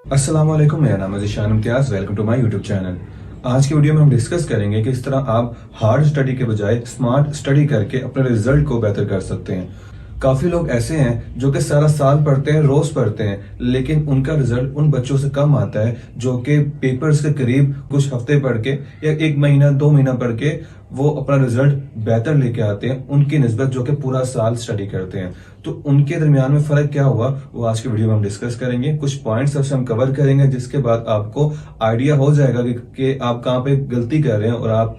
अस्सलाम वालेकुम, मेरा नाम है Zeeshan Imtiaz. Welcome to my YouTube channel. आज की वीडियो में हम डिस्कस करेंगे कि इस तरह आप हार्ड स्टडी के बजाय स्मार्ट स्टडी करके अपने रिजल्ट को बेहतर कर सकते हैं। काफ़ी लोग ऐसे हैं जो कि सारा साल पढ़ते हैं, रोज़ पढ़ते हैं, लेकिन उनका रिजल्ट उन बच्चों से कम आता है जो कि पेपर्स के करीब कुछ हफ्ते पढ़ के या 1 महीना 2 महीना पढ़ के वो अपना रिजल्ट बेहतर लेके आते हैं उनकी निस्बत जो कि पूरा साल स्टडी करते हैं। तो उनके दरमियान में फ़र्क क्या हुआ वो आज की वीडियो में हम डिस्कस करेंगे। कुछ पॉइंट्स सबसे हम कवर करेंगे जिसके बाद आपको आइडिया हो जाएगा कि आप कहाँ पे गलती कर रहे हैं और आप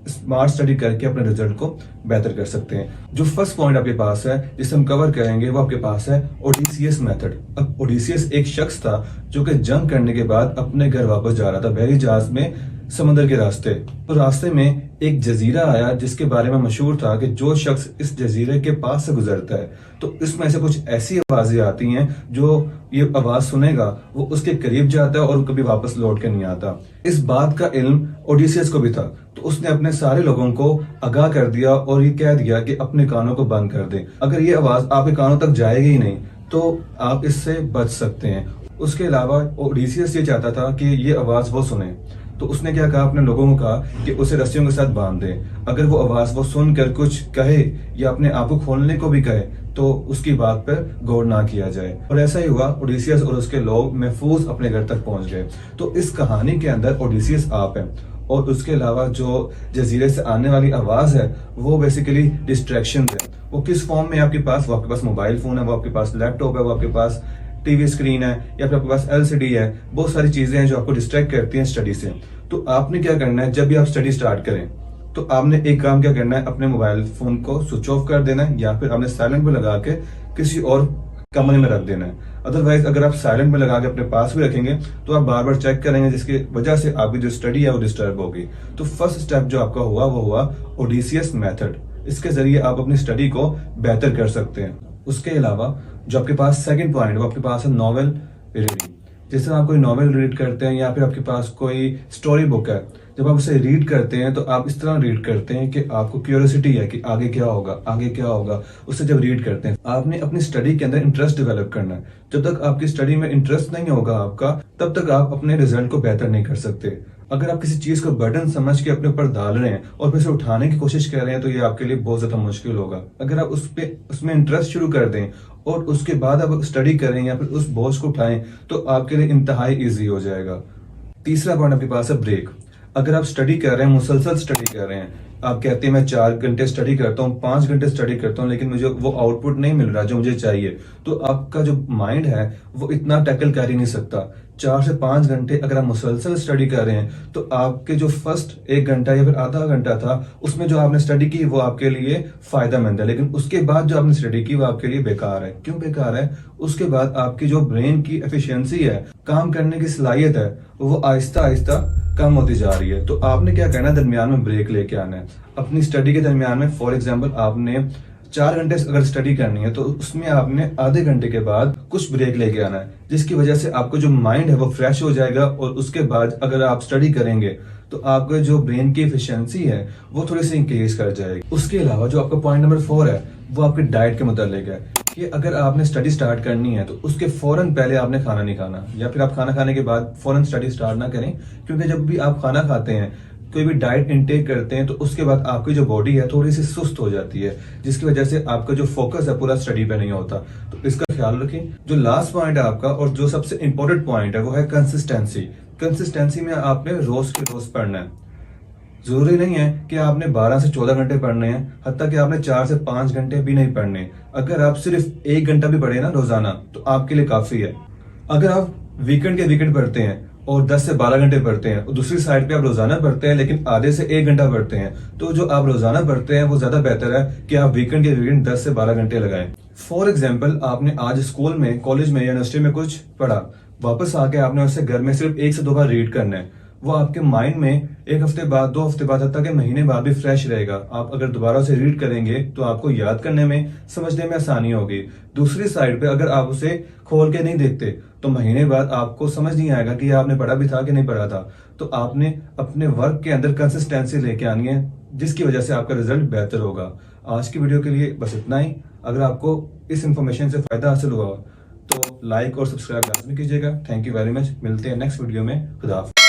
स्मार्ट स्टडी करके अपने रिजल्ट को बेहतर कर सकते हैं। जो फर्स्ट पॉइंट आपके पास है जिसे हम कवर करेंगे वो आपके पास है ओडिसियस मेथड। अब ओडिसियस एक शख्स था जो कि जंग करने के बाद अपने घर वापस जा रहा था बहरी जहाज में समंदर के रास्ते। तो रास्ते में एक जजीरा आया जिसके बारे में मशहूर था कि जो शख्स इस जजीरे के पास से गुजरता है तो इसमें से कुछ ऐसी आवाजें आती हैं जो ये आवाज सुनेगा वो उसके करीब जाता है और कभी वापस लौट के नहीं आता। इस बात का इल्म ओडिसियस को भी था, तो उसने अपने सारे लोगों को आगाह कर दिया और ये कह दिया कि अपने कानों को बंद कर दें। अगर ये आवाज आपके कानों तक जाएगी ही नहीं तो आप इससे बच सकते हैं। उसके अलावा ओडिसियस ये चाहता था कि ये आवाज वो सुने, तो उसने क्या कहा, अपने लोगों को कहा कि उसे रस्सियों के साथ बांध दे। अगर वो आवाज वो सुनकर कुछ कहे या अपने आप को खोलने को भी कहे तो उसकी बात पर गौर ना किया जाए। और ऐसा ही हुआ, ओडिसियस और उसके लोग महफूज अपने घर तक पहुंच गए। तो इस कहानी के अंदर ओडिसियस आप है और उसके अलावा जो जजीरे से आने वाली आवाज है वो बेसिकली डिस्ट्रैक्शन है। वो किस फॉर्म में आपके पास, वो आपके पास मोबाइल फोन है, वो आपके पास लैपटॉप है, वो आपके पास टीवी स्क्रीन है या फिर आपके पास एलसीडी है। बहुत सारी चीजें हैं जो आपको डिस्ट्रैक्ट करती हैं स्टडी से। तो आपने क्या करना है, जब भी आप स्टडी स्टार्ट करें तो आपने एक काम क्या करना है, अपने मोबाइल फोन को स्विच ऑफ कर देना है या फिर आपने साइलेंट में लगा के किसी और कमरे में रख देना है। अदरवाइज अगर आप साइलेंट में लगा के अपने पास भी रखेंगे तो आप बार बार चेक करेंगे जिसकी वजह से आपकी जो स्टडी है वो डिस्टर्ब होगी। तो फर्स्ट स्टेप जो आपका हुआ वो हुआ ओडिसियस मेथड। इसके जरिए आप अपनी स्टडी को बेहतर कर सकते हैं। उसके अलावा जो आपके पास सेकंड पॉइंट वो आपके पास है नॉवेल रीडिंग। जैसे आप कोई नॉवेल रीड करते हैं या फिर आपके पास कोई स्टोरी बुक है, जब आप उसे रीड करते हैं तो आप इस तरह रीड करते हैं कि आपको क्यूरियोसिटी है कि आगे क्या होगा, आगे क्या होगा। उससे जब रीड करते हैं आपने अपनी स्टडी के अंदर इंटरेस्ट डेवलप करना है। जब तक आपकी स्टडी में इंटरेस्ट नहीं होगा आपका, तब तक आप अपने रिजल्ट को बेहतर नहीं कर सकते। अगर आप किसी चीज को बर्डन समझ के अपने ऊपर डाल रहे हैं और फिर उसे उठाने की कोशिश कर रहे हैं तो ये आपके लिए बहुत ज्यादा मुश्किल होगा। अगर आप उसमें इंटरेस्ट शुरू कर दें और उसके बाद आप स्टडी करें या फिर उस बोझ को उठाएं तो आपके लिए इंतहाई ईजी हो जाएगा। तीसरा पॉइंट आपके पास है ब्रेक। अगर आप स्टडी कर रहे हैं, मुसलसल स्टडी कर रहे हैं, आप कहते हैं मैं 4 घंटे स्टडी करता हूँ, 5 घंटे स्टडी करता हूँ, लेकिन मुझे वो आउटपुट नहीं मिल रहा जो मुझे चाहिए, तो आपका जो माइंड है वो इतना टैकल कर ही नहीं सकता। 4 से 5 घंटे अगर आप मुसलसल स्टडी कर रहे हैं तो आपके जो फर्स्ट 1 घंटा या फिर आधा घंटा था उसमें जो आपने स्टडी की वो आपके लिए फायदेमंद है, लेकिन उसके बाद जो आपने स्टडी की वो आपके लिए बेकार है। क्यों बेकार है? उसके बाद आपकी जो ब्रेन की एफिशिएंसी है, काम करने की सलाहियत है, वो आहिस्ता आहिस्ता कम होती जा रही है। तो आपने क्या करना है, दरमियान में ब्रेक लेके आना है अपनी स्टडी के दरमियान में। फॉर एग्जाम्पल आपने 4 घंटे अगर स्टडी करनी है तो उसमें आपने आधे घंटे के बाद कुछ ब्रेक लेके आना है, जिसकी वजह से आपको जो माइंड है वो फ्रेश हो जाएगा और उसके बाद अगर आप स्टडी करेंगे तो आपका जो ब्रेन की एफिशिएंसी है वो थोड़ी सी इंक्रीज कर जाएगी। उसके अलावा जो आपका पॉइंट नंबर 4 है वो आपके डाइट के मुतालिक है कि अगर आपने स्टडी स्टार्ट करनी है तो उसके फौरन पहले आपने खाना नहीं खाना या फिर आप खाना खाने के बाद फौरन स्टडी स्टार्ट ना करें। क्योंकि जब भी आप खाना खाते हैं, कोई भी डाइट इनटेक करते हैं तो उसके बाद आपकी जो बॉडी है थोड़ी सी सुस्त हो जाती है, जिसकी वजह से आपका जो फोकस है पूरा स्टडी पे नहीं होता। तो इसका ख्याल रखें। जो लास्ट पॉइंट है आपका और जो सबसे इंपॉर्टेंट पॉइंट है वो है कंसिस्टेंसी। कंसिस्टेंसी में आपने रोज के रोज पढ़ना है। जरूरी नहीं है कि आपने 12 से 14 घंटे पढ़ने हैं, हत्ता कि आपने 4 से 5 घंटे भी नहीं पढ़ने। अगर आप सिर्फ 1 घंटा भी पढ़े ना रोजाना तो आपके लिए काफी है। अगर आप वीकेंड के वीकेंड पढ़ते हैं और 10 से 12 घंटे पढ़ते हैं और दूसरी साइड पे आप रोजाना पढ़ते हैं लेकिन आधे से 1 घंटा पढ़ते हैं, तो जो आप रोजाना पढ़ते हैं वो ज्यादा बेहतर है कि आप वीकेंड के वीकेंड 10 से 12 घंटे लगाएं। फॉर एग्जाम्पल आपने आज स्कूल में, कॉलेज में, यूनिवर्सिटी में कुछ पढ़ा, वापस आके आपने उससे घर में सिर्फ 1 से 2 बार रीड करना है। वो आपके माइंड में 1 हफ्ते बाद, 2 हफ्ते बाद, हत्ता के महीने बाद भी फ्रेश रहेगा। आप अगर दोबारा से रीड करेंगे तो आपको याद करने में, समझने में आसानी होगी। दूसरी साइड पे अगर आप उसे खोल के नहीं देखते तो महीने बाद आपको समझ नहीं आएगा कि आपने पढ़ा भी था कि नहीं पढ़ा था। तो आपने अपने वर्क के अंदर कंसिस्टेंसी लेके आनी है, जिसकी वजह से आपका रिजल्ट बेहतर होगा। आज की वीडियो के लिए बस इतना ही। अगर आपको इस इंफॉर्मेशन से फायदा हासिल हुआ तो लाइक और सब्सक्राइब लाजमी कीजिएगा। Thank you very much. मिलते हैं नेक्स्ट वीडियो में। खुदा हाफिज़।